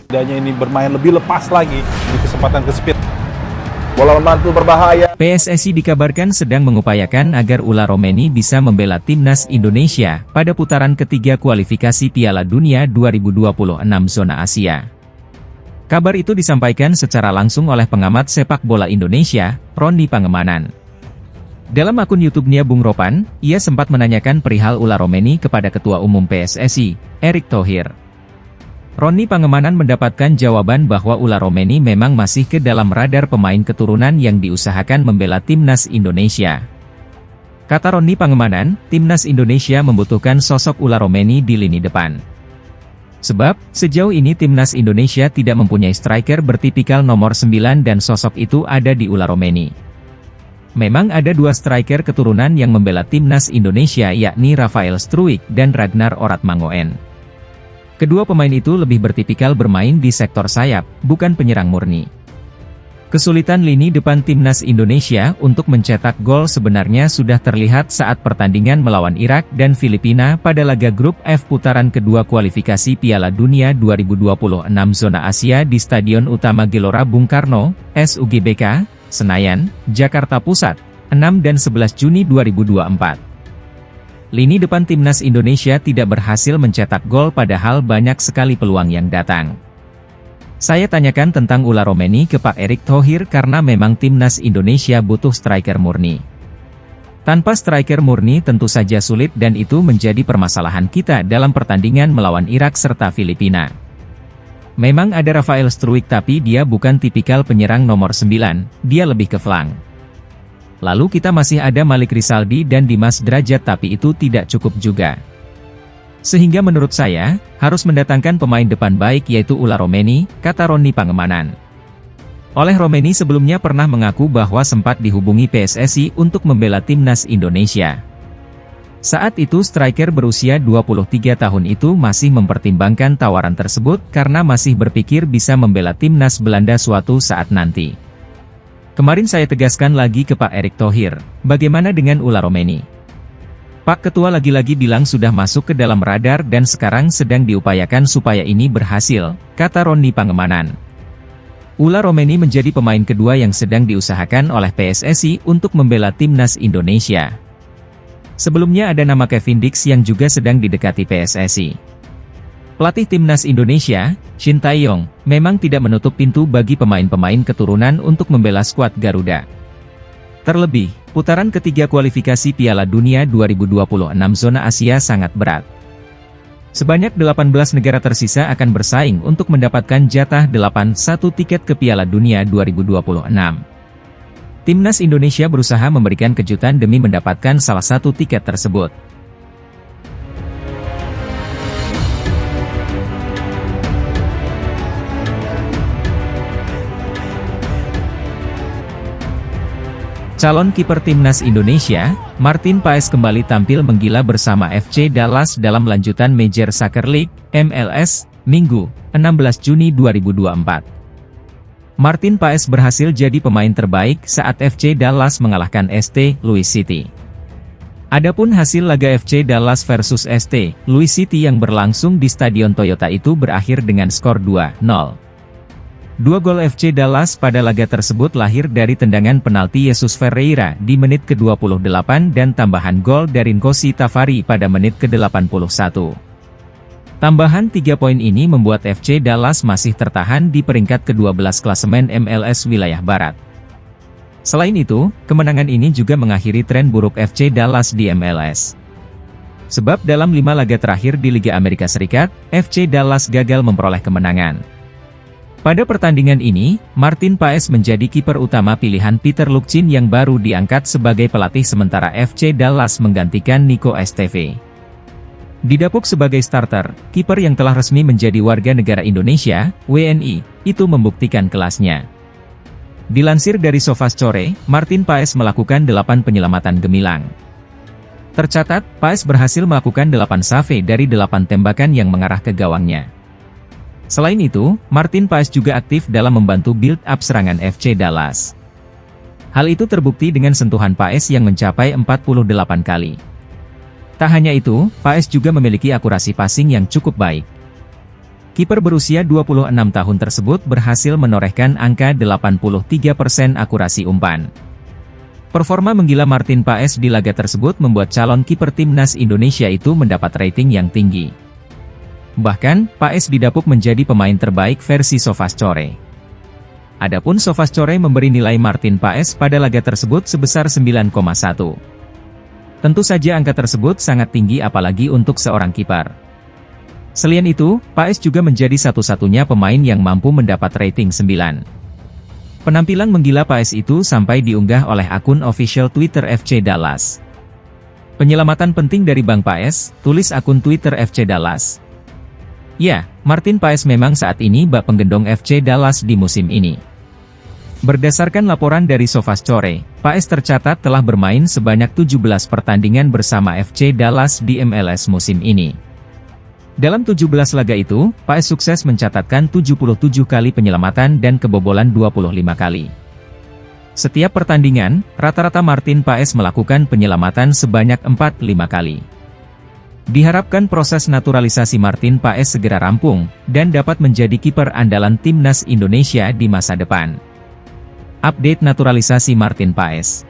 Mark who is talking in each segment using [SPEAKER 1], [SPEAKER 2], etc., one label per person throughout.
[SPEAKER 1] Tidaknya ini bermain lebih lepas lagi di kesempatan kesempit.
[SPEAKER 2] Bola mantul berbahaya.
[SPEAKER 3] PSSI dikabarkan sedang mengupayakan agar Ula Romeni bisa membela timnas Indonesia pada putaran ketiga kualifikasi Piala Dunia 2026 zona Asia. Kabar itu disampaikan secara langsung oleh pengamat sepak bola Indonesia, Ronni Pangemanan. Dalam akun YouTube-nya Bung Ropan, ia sempat menanyakan perihal Ula Romeni kepada Ketua Umum PSSI, Erick Thohir. Ronni Pangemanan mendapatkan jawaban bahwa Ula Romeni memang masih ke dalam radar pemain keturunan yang diusahakan membela timnas Indonesia. Kata Ronni Pangemanan, timnas Indonesia membutuhkan sosok Ula Romeni di lini depan. Sebab, sejauh ini timnas Indonesia tidak mempunyai striker bertipikal nomor 9 dan sosok itu ada di Ula Romeni. Memang ada dua striker keturunan yang membela timnas Indonesia yakni Rafael Struijk dan Ragnar Oratmangoen. Kedua pemain itu lebih bertipikal bermain di sektor sayap, bukan penyerang murni. Kesulitan lini depan timnas Indonesia untuk mencetak gol sebenarnya sudah terlihat saat pertandingan melawan Irak dan Filipina pada laga grup F putaran kedua kualifikasi Piala Dunia 2026 zona Asia di Stadion Utama Gelora Bung Karno, SUGBK, Senayan, Jakarta Pusat, 6 dan 11 Juni 2024. Lini depan timnas Indonesia tidak berhasil mencetak gol padahal banyak sekali peluang yang datang. Saya tanyakan tentang Ula Romeni ke Pak Erick Thohir karena memang timnas Indonesia butuh striker murni. Tanpa striker murni tentu saja sulit dan itu menjadi permasalahan kita dalam pertandingan melawan Irak serta Filipina. Memang ada Rafael Struijk tapi dia bukan tipikal penyerang nomor 9, dia lebih ke flank. Lalu kita masih ada Malik Rizaldi dan Dimas Drajat tapi itu tidak cukup juga. Sehingga menurut saya, harus mendatangkan pemain depan baik yaitu Ula Romeni, kata Ronni Pangemanan. Oleh Romeni sebelumnya pernah mengaku bahwa sempat dihubungi PSSI untuk membela timnas Indonesia. Saat itu striker berusia 23 tahun itu masih mempertimbangkan tawaran tersebut karena masih berpikir bisa membela timnas Belanda suatu saat nanti. Kemarin saya tegaskan lagi ke Pak Erick Thohir, bagaimana dengan Ula Romeni? Pak Ketua lagi-lagi bilang sudah masuk ke dalam radar dan sekarang sedang diupayakan supaya ini berhasil, kata Ronni Pangemanan. Ula Romeni menjadi pemain kedua yang sedang diusahakan oleh PSSI untuk membela timnas Indonesia. Sebelumnya ada nama Kevin Dix yang juga sedang didekati PSSI. Pelatih timnas Indonesia, Shin Tae-yong, memang tidak menutup pintu bagi pemain-pemain keturunan untuk membela skuad Garuda. Terlebih, putaran ketiga kualifikasi Piala Dunia 2026 zona Asia sangat berat. Sebanyak 18 negara tersisa akan bersaing untuk mendapatkan jatah 81 tiket ke Piala Dunia 2026. Timnas Indonesia berusaha memberikan kejutan demi mendapatkan salah satu tiket tersebut. Calon kiper timnas Indonesia, Martin Paes kembali tampil menggila bersama FC Dallas dalam lanjutan Major Soccer League, MLS, Minggu, 16 Juni 2024. Martin Paes berhasil jadi pemain terbaik saat FC Dallas mengalahkan ST Louis City. Adapun hasil laga FC Dallas versus ST Louis City yang berlangsung di Stadion Toyota itu berakhir dengan skor 2-0. Dua gol FC Dallas pada laga tersebut lahir dari tendangan penalti Jesus Ferreira di menit ke-28 dan tambahan gol dari Nkosi Tafari pada menit ke-81. Tambahan 3 poin ini membuat FC Dallas masih tertahan di peringkat ke-12 klasemen MLS wilayah Barat. Selain itu, kemenangan ini juga mengakhiri tren buruk FC Dallas di MLS. Sebab dalam 5 laga terakhir di Liga Amerika Serikat, FC Dallas gagal memperoleh kemenangan. Pada pertandingan ini, Martin Paes menjadi kiper utama pilihan Peter Lukchin yang baru diangkat sebagai pelatih sementara FC Dallas menggantikan Nico Esteve. Didapuk sebagai starter, kiper yang telah resmi menjadi warga negara Indonesia, WNI, itu membuktikan kelasnya. Dilansir dari SofaScore, Martin Paes melakukan 8 penyelamatan gemilang. Tercatat, Paes berhasil melakukan 8 save dari 8 tembakan yang mengarah ke gawangnya. Selain itu, Martin Paes juga aktif dalam membantu build-up serangan FC Dallas. Hal itu terbukti dengan sentuhan Paes yang mencapai 48 kali. Tak hanya itu, Paes juga memiliki akurasi passing yang cukup baik. Kiper berusia 26 tahun tersebut berhasil menorehkan angka 83% akurasi umpan. Performa menggila Martin Paes di laga tersebut membuat calon kiper timnas Indonesia itu mendapat rating yang tinggi. Bahkan, Paes didapuk menjadi pemain terbaik versi SofaScore. Adapun SofaScore memberi nilai Martin Paes pada laga tersebut sebesar 9,1. Tentu saja angka tersebut sangat tinggi apalagi untuk seorang kiper. Selain itu, Paes juga menjadi satu-satunya pemain yang mampu mendapat rating 9. Penampilan menggila Paes itu sampai diunggah oleh akun official Twitter FC Dallas. Penyelamatan penting dari Bang Paes, tulis akun Twitter FC Dallas. Ya, Martin Paes memang saat ini bak penggendong FC Dallas di musim ini. Berdasarkan laporan dari SofaScore, Paes tercatat telah bermain sebanyak 17 pertandingan bersama FC Dallas di MLS musim ini. Dalam 17 laga itu, Paes sukses mencatatkan 77 kali penyelamatan dan kebobolan 25 kali. Setiap pertandingan, rata-rata Martin Paes melakukan penyelamatan sebanyak 45 kali. Diharapkan proses naturalisasi Martin Paes segera rampung, dan dapat menjadi kiper andalan timnas Indonesia di masa depan. Update naturalisasi Martin Paes.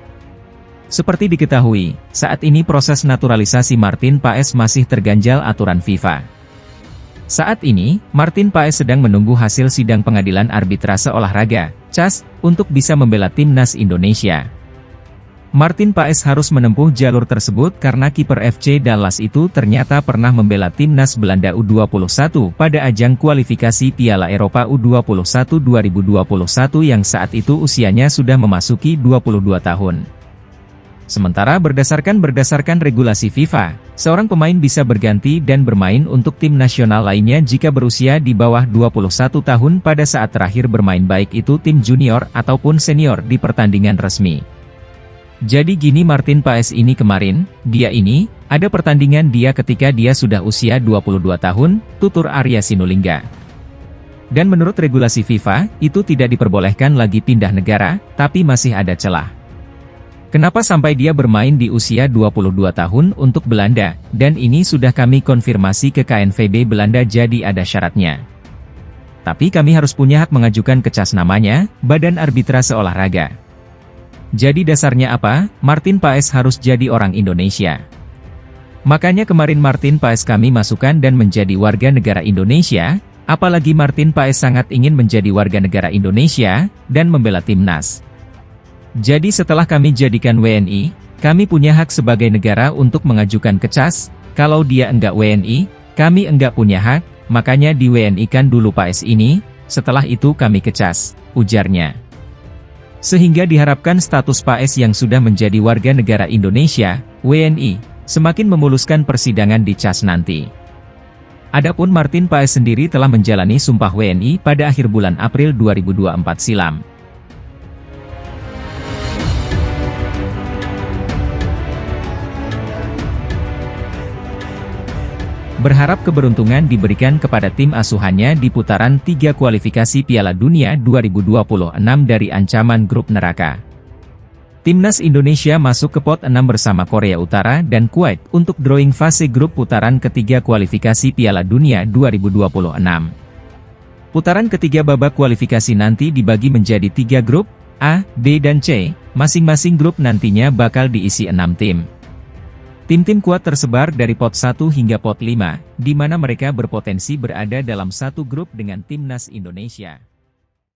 [SPEAKER 3] Seperti diketahui, saat ini proses naturalisasi Martin Paes masih terganjal aturan FIFA. Saat ini, Martin Paes sedang menunggu hasil sidang pengadilan arbitrase olahraga, CAS, untuk bisa membela timnas Indonesia. Martin Paes harus menempuh jalur tersebut karena kiper FC Dallas itu ternyata pernah membela timnas Belanda U21 pada ajang kualifikasi Piala Eropa U21 2021 yang saat itu usianya sudah memasuki 22 tahun. Sementara berdasarkan regulasi FIFA, seorang pemain bisa berganti dan bermain untuk tim nasional lainnya jika berusia di bawah 21 tahun pada saat terakhir bermain baik itu tim junior ataupun senior di pertandingan resmi. Jadi gini Martin Paes ini kemarin, ada pertandingan dia ketika dia sudah usia 22 tahun, tutur Arya Sinulinga. Dan menurut regulasi FIFA, itu tidak diperbolehkan lagi pindah negara, tapi masih ada celah. Kenapa sampai dia bermain di usia 22 tahun untuk Belanda, dan ini sudah kami konfirmasi ke KNVB Belanda jadi ada syaratnya. Tapi kami harus punya hak mengajukan ke CAS namanya, Badan Arbitrase Olahraga. Jadi dasarnya apa? Martin Paes harus jadi orang Indonesia. Makanya kemarin Martin Paes kami masukkan dan menjadi warga negara Indonesia, apalagi Martin Paes sangat ingin menjadi warga negara Indonesia, dan membela timnas. Jadi setelah kami jadikan WNI, kami punya hak sebagai negara untuk mengajukan ke CAS, kalau dia enggak WNI, kami enggak punya hak, makanya di WNI kan dulu Paes ini, setelah itu kami ke CAS, ujarnya. Sehingga diharapkan status Paes yang sudah menjadi warga negara Indonesia, WNI, semakin memuluskan persidangan di CAS nanti. Adapun Martin Paes sendiri telah menjalani sumpah WNI pada akhir bulan April 2024 silam. Berharap keberuntungan diberikan kepada tim asuhannya di putaran 3 kualifikasi Piala Dunia 2026 dari ancaman grup neraka. Timnas Indonesia masuk ke pot 6 bersama Korea Utara dan Kuwait untuk drawing fase grup putaran ketiga kualifikasi Piala Dunia 2026. Putaran ketiga babak kualifikasi nanti dibagi menjadi 3 grup, A, B dan C, masing-masing grup nantinya bakal diisi 6 tim. Tim-tim kuat tersebar dari pot 1 hingga pot 5, di mana mereka berpotensi berada dalam satu grup dengan timnas Indonesia.